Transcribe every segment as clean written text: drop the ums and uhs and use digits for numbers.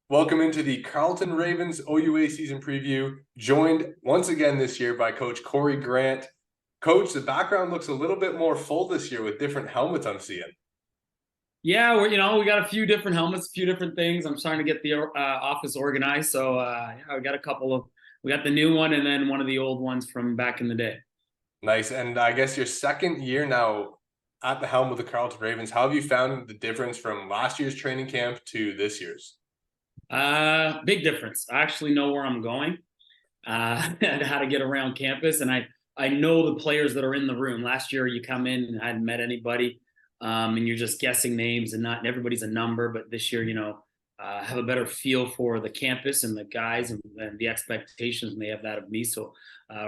Welcome into the Carleton Ravens OUA season preview, joined once again this year by Coach Corey Grant. Coach, the background looks a little bit more full this year with different helmets I'm seeing. Yeah, we got a few different helmets, a few different things. I'm starting to get the office organized. So yeah, we got the new one and then one of the old ones from back in the day. Nice. And I guess your second year now at the helm of the Carleton Ravens. How have you found the difference from last year's training camp to this year's? Big difference. I actually know where I'm going, and how to get around campus, and I know the players that are in the room. Last year, you come in and I hadn't met anybody, and you're just guessing names, and not and everybody's a number. But this year, have a better feel for the campus and the guys and the expectations, and they have that of me. So,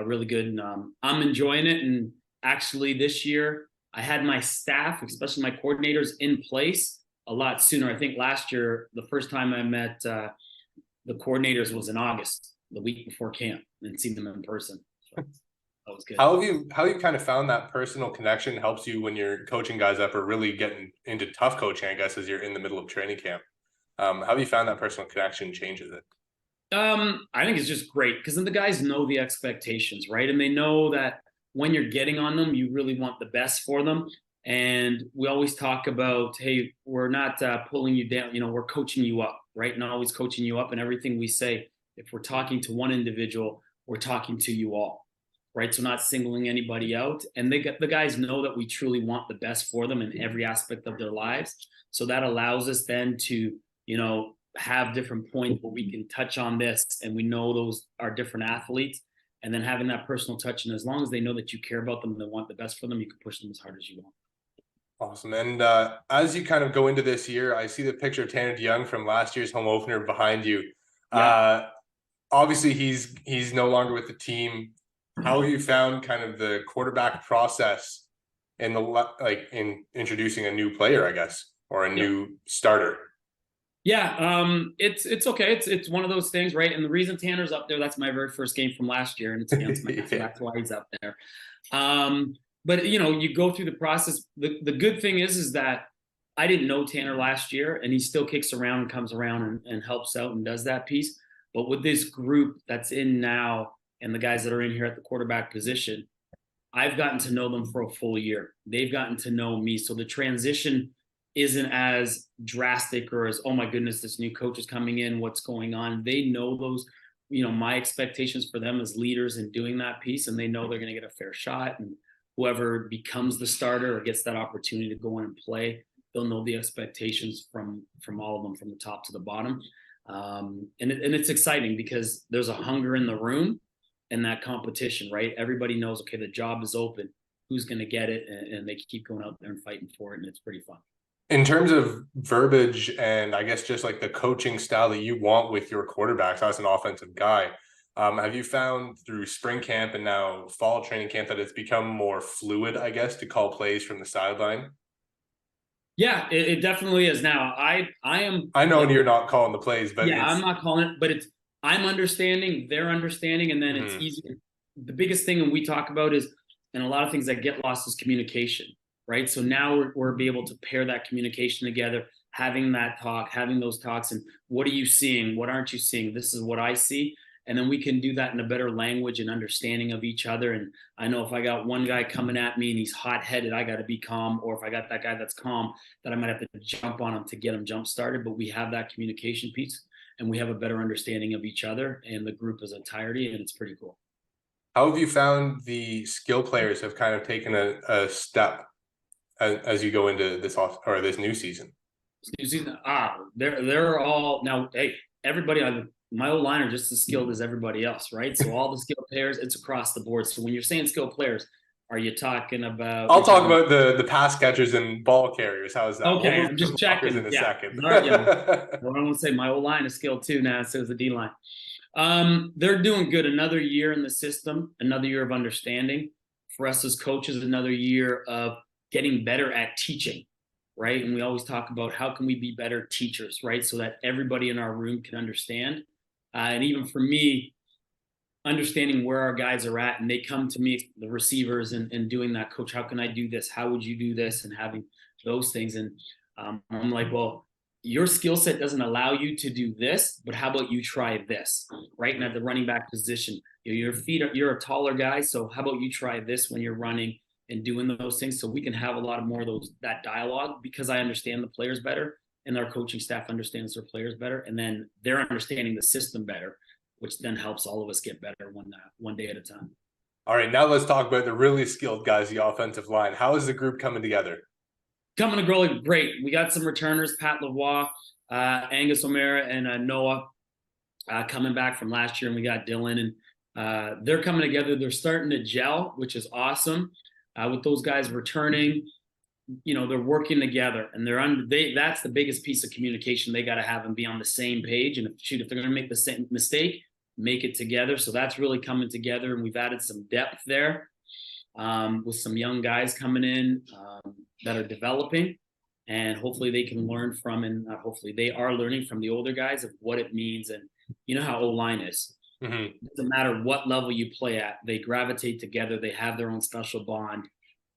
really good, and I'm enjoying it. And actually, this year, I had my staff, especially my coordinators, in place a lot sooner. I think last year, the first time I met the coordinators was in August, the week before camp, and seen them in person. So that was good. How you kind of found that personal connection helps you when you're coaching guys up or really getting into tough coaching, I guess, as you're in the middle of training camp? How have you found that personal connection changes it? I think it's just great because then the guys know the expectations, right? And they know that when you're getting on them, you really want the best for them. And we always talk about, hey, we're not pulling you down, we're coaching you up, right? And always coaching you up. And everything we say, if we're talking to one individual, we're talking to you all, right? So not singling anybody out. And the guys know that we truly want the best for them in every aspect of their lives. So that allows us then to, have different points where we can touch on this, and we know those are different athletes. And then having that personal touch, and as long as they know that you care about them and they want the best for them, you can push them as hard as you want. Awesome. And as you kind of go into this year, I see the picture of Tanner DeYoung from last year's home opener behind you. Yeah. Obviously, he's no longer with the team. How have you found kind of the quarterback process in introducing a new player, I guess, or a new starter? Yeah, it's okay. It's one of those things, right? And the reason Tanner's up there, that's my very first game from last year, and it's against me, so that's why he's up there. But you go through the process. The good thing is that I didn't know Tanner last year, and he still kicks around and comes around and helps out and does that piece. But with this group that's in now, and the guys that are in here at the quarterback position, I've gotten to know them for a full year. They've gotten to know me, so the transition isn't as drastic or as, oh my goodness, this new coach is coming in, what's going on. They know those, my expectations for them as leaders in doing that piece, and they know they're going to get a fair shot. And whoever becomes the starter or gets that opportunity to go in and play, they'll know the expectations from all of them, from the top to the bottom. And it's exciting because there's a hunger in the room and that competition, right? Everybody knows, okay, the job is open. Who's going to get it? And they keep going out there and fighting for it, and it's pretty fun. In terms of verbiage and I guess just like the coaching style that you want with your quarterbacks as an offensive guy, have you found through spring camp and now fall training camp that it's become more fluid, I guess, to call plays from the sideline? Yeah, it definitely is now. I am. I know you're not calling the plays, but Yeah, I'm not calling it, but I'm understanding, they're understanding, and then it's Mhm. easy. The biggest thing when we talk about is, and a lot of things that get lost, is communication, right? So now we're be able to pair that communication together, having that talk, having those talks, and what are you seeing? What aren't you seeing? This is what I see. And then we can do that in a better language and understanding of each other. And I know if I got one guy coming at me and he's hot headed, I got to be calm. Or if I got that guy that's calm, that I might have to jump on him to get him jump started. But we have that communication piece, and we have a better understanding of each other and the group as entirety. And it's pretty cool. How have you found the skill players have kind of taken a step as you go into this new season? New season, they're all now. Hey, everybody on my old line are just as skilled as everybody else, right? So all the skilled players, it's across the board. So when you're saying skilled players, are you talking about? I'll talk about the pass catchers and ball carriers. How's that? Okay, We'll move I'm to just blockers checking. in a Yeah, second. yeah. Well, I want to say my old line is skilled too now. So is the D line. They're doing good. Another year in the system, another year of understanding. For us as coaches, another year of getting better at teaching, right? And we always talk about how can we be better teachers, right? So that everybody in our room can understand. And even for me, understanding where our guys are at, and they come to me, the receivers, and doing that, coach, how can I do this? How would you do this? And having those things. And I'm like, well, your skill set doesn't allow you to do this, but how about you try this, right? And at the running back position, your feet are, you're a taller guy, so how about you try this when you're running and doing those things, so we can have a lot of more of those, that dialogue, because I understand the players better and our coaching staff understands their players better, and then they're understanding the system better, which then helps all of us get better one day at a time. All right, now let's talk about the really skilled guys, the offensive line. How is the group coming together? Coming to grow great. We got some returners, Pat Lavoie, Angus O'Mara, and Noah coming back from last year, and we got Dylan, and they're coming together. They're starting to gel, which is awesome. With those guys returning, they're working together, and that's the biggest piece of communication they got to have and be on the same page. And if they're going to make the same mistake, make it together. So that's really coming together, and we've added some depth there with some young guys coming in that are developing, and hopefully they can learn from, and hopefully they are learning from the older guys of what it means. And you know how O-line is. Mm-hmm. It doesn't matter what level you play at, they gravitate together, they have their own special bond,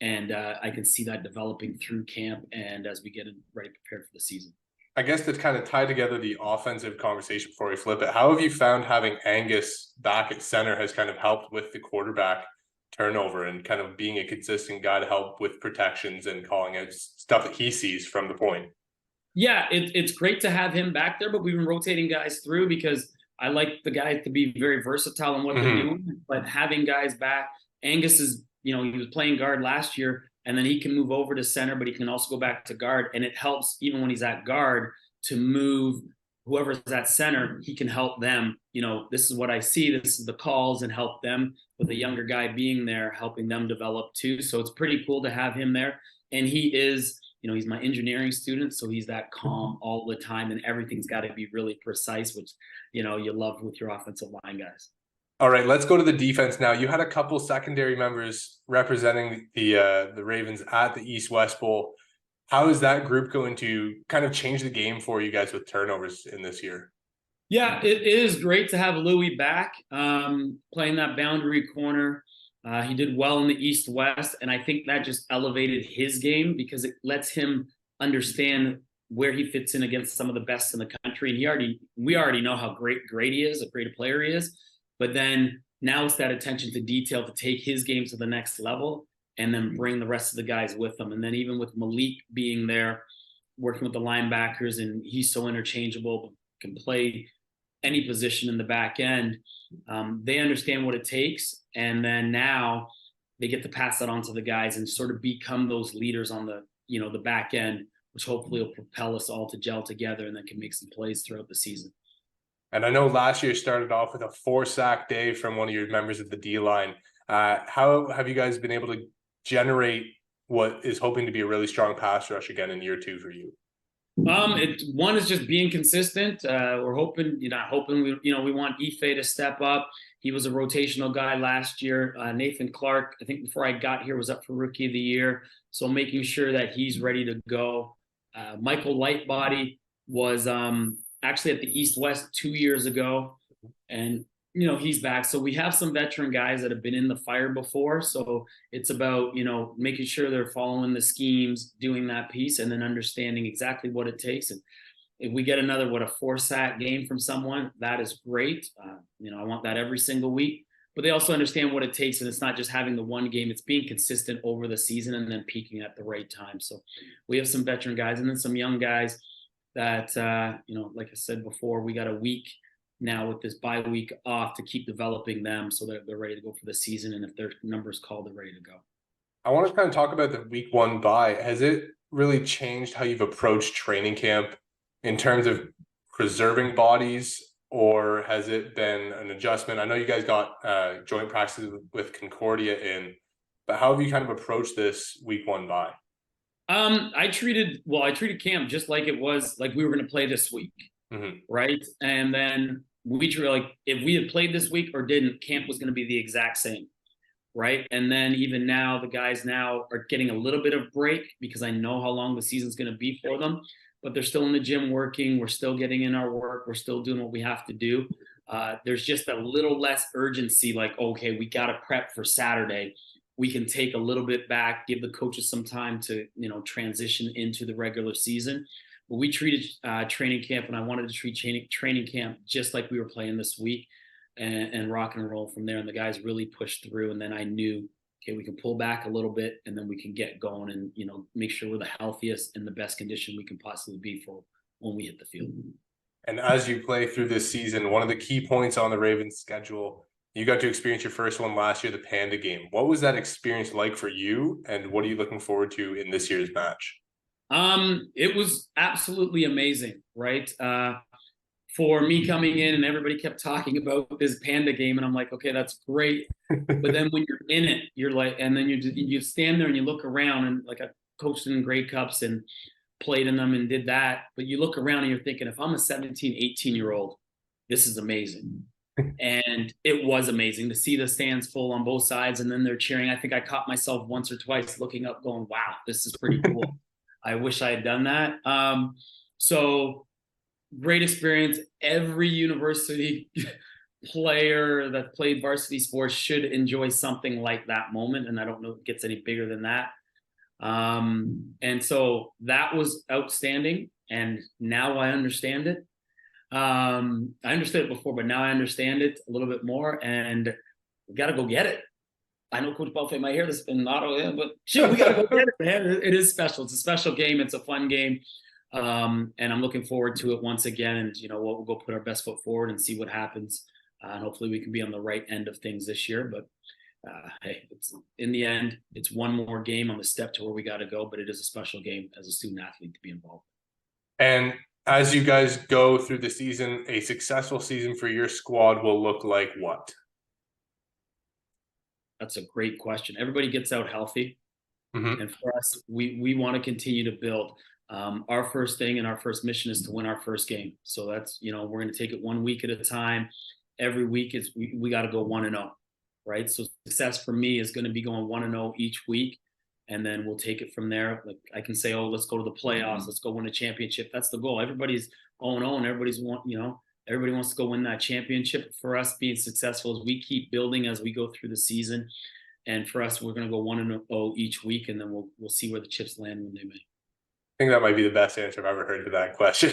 and I can see that developing through camp and as we get ready prepared for the season. I guess to kind of tie together the offensive conversation before we flip it, how have you found having Angus back at center has kind of helped with the quarterback turnover and kind of being a consistent guy to help with protections and calling out stuff that he sees from the point? Yeah, it's great to have him back there, but we've been rotating guys through because I like the guys to be very versatile in what they're doing. But having guys back, Angus is, he was playing guard last year, and then he can move over to center, but he can also go back to guard. And it helps even when he's at guard to move whoever's at center. He can help them. This is what I see. This is the calls, and help them with a younger guy being there, helping them develop too. So it's pretty cool to have him there. And he is, he's my engineering student, so he's that calm all the time, and everything's got to be really precise, which, you love with your offensive line guys. All right, let's go to the defense now. You had a couple secondary members representing the Ravens at the East-West Bowl. How is that group going to kind of change the game for you guys with turnovers in this year? Yeah, it is great to have Louis back, playing that boundary corner. He did well in the East-West, and I think that just elevated his game because it lets him understand where he fits in against some of the best in the country. And we already know how great he is, a great player he is. But then now it's that attention to detail to take his game to the next level and then bring the rest of the guys with him. And then even with Malik being there, working with the linebackers, and he's so interchangeable, can play any position in the back end. They understand what it takes. And then now they get to pass that on to the guys and sort of become those leaders on the, the back end, which hopefully will propel us all to gel together and then can make some plays throughout the season. And I know last year started off with a 4-sack day from one of your members of the D-line. How have you guys been able to generate what is hoping to be a really strong pass rush again in year 2 for you? One is just being consistent. We're hoping, we want Ife to step up. He was a rotational guy last year. Nathan Clark, I think before I got here, was up for Rookie of the Year. So making sure that he's ready to go. Michael Lightbody was actually at the East-West 2 years ago, and he's back. So we have some veteran guys that have been in the fire before. So it's about, making sure they're following the schemes, doing that piece, and then understanding exactly what it takes. And if we get another, a 4-sack game from someone, that is great. I want that every single week. But they also understand what it takes, and it's not just having the one game. It's being consistent over the season and then peaking at the right time. So we have some veteran guys and then some young guys that, like I said before, we got a week now with this bye week off to keep developing them so that they're ready to go for the season. And if their number's called, they're ready to go. I want to kind of talk about the week 1 bye. Has it really changed how you've approached training camp in terms of preserving bodies, or has it been an adjustment? I know you guys got joint practices with Concordia in, but how have you kind of approached this week 1 bye? I treated camp just like it was, like we were going to play this week. Right. And then we treat like if we had played this week or didn't, camp was going to be the exact same. Right. And then even now, the guys now are getting a little bit of break because I know how long the season's going to be for them, but they're still in the gym working. We're still getting in our work. We're still doing what we have to do. There's just a little less urgency, like, okay, we got to prep for Saturday. We can take a little bit back, give the coaches some time to, transition into the regular season, but we treated training camp, and I wanted to treat training camp just like we were playing this week, and rock and roll from there. And the guys really pushed through. And then I knew, okay, we can pull back a little bit, and then we can get going, and make sure we're the healthiest and the best condition we can possibly be for when we hit the field. And as you play through this season, one of the key points on the Ravens schedule, you got to experience your first one last year, the Panda game. What was that experience like for you, and what are you looking forward to in this year's match? It was absolutely amazing, right? For me coming in, and everybody kept talking about this Panda game, and I'm like, okay, that's great. But then when you're in it, you're like, and then you stand there and you look around, and like I coached in Grey Cups and played in them and did that. But you look around and you're thinking, if I'm a 17, 18-year-old, this is amazing. And it was amazing to see the stands full on both sides, and then they're cheering. I think I caught myself once or twice looking up going, wow, this is pretty cool. I wish I had done that. So great experience. Every university player that played varsity sports should enjoy something like that moment. And I don't know if it gets any bigger than that. And so that was outstanding. And now I understand it. I understood it before, but now I understand it a little bit more, and we got to go get it. I know Coach Buffet might hear this in Ottawa, but shit, we got to go get it, man. It is special. It's a special game. It's a fun game. And I'm looking forward to it once again. And, we'll go put our best foot forward and see what happens. And hopefully we can be on the right end of things this year. But hey, in the end, it's one more game on the step to where we got to go. But it is a special game as a student athlete to be involved. And as you guys go through the season, a successful season for your squad will look like what? That's a great question. Everybody gets out healthy. Mm-hmm. And for us, we want to continue to build. Our first thing and our first mission is to win our first game. So that's, we're going to take it 1 week at a time. Every week we got to go 1-0, right? So success for me is going to be going 1-0 each week. And then we'll take it from there. Like I can say, oh, let's go to the playoffs. Let's go win a championship. That's the goal. Everybody's 0-0, and everybody wants to go win that championship. For us, being successful is we keep building as we go through the season. And for us, we're going to go 1-0 each week, and then we'll see where the chips land when they may. I think that might be the best answer I've ever heard to that question.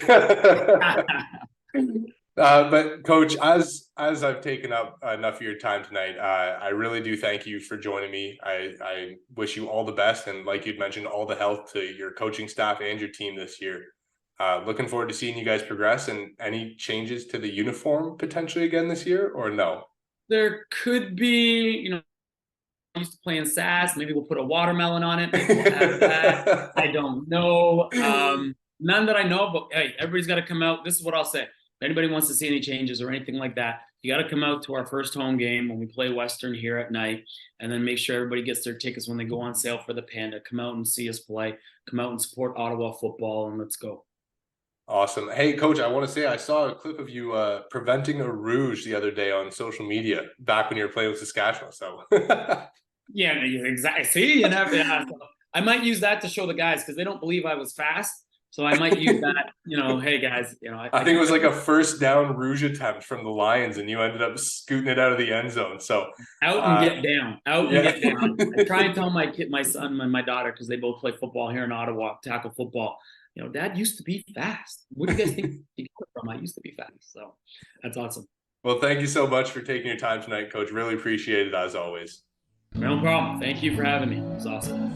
But Coach, as I've taken up enough of your time tonight, I really do thank you for joining me. I wish you all the best, and like you'd mentioned, all the health to your coaching staff and your team this year. Looking forward to seeing you guys progress. And any changes to the uniform potentially again this year, or no? There could be, I used to play in SAS. Maybe we'll put a watermelon on it. Maybe we'll have that. I don't know. None that I know, but hey, everybody's got to come out. This is what I'll say. If anybody wants to see any changes or anything like that, you got to come out to our first home game when we play Western here at night, and then make sure everybody gets their tickets when they go on sale for the Panda. Come out and see us play. Come out and support Ottawa football, and let's go. Awesome. Hey, Coach, I want to say I saw a clip of you preventing a rouge the other day on social media back when you were playing with Saskatchewan. So yeah, exactly. See, I might use that to show the guys because they don't believe I was fast. So I might use that, hey guys, I think it was like a first down rouge attempt from the Lions, and you ended up scooting it out of the end zone. So out and get down. And get down. I try and tell my son and my daughter, because they both play football here in Ottawa, tackle football. Dad used to be fast. What do you guys think you got it from? I used to be fast. So that's awesome. Well, thank you so much for taking your time tonight, Coach. Really appreciate it as always. No problem. Thank you for having me. It's awesome.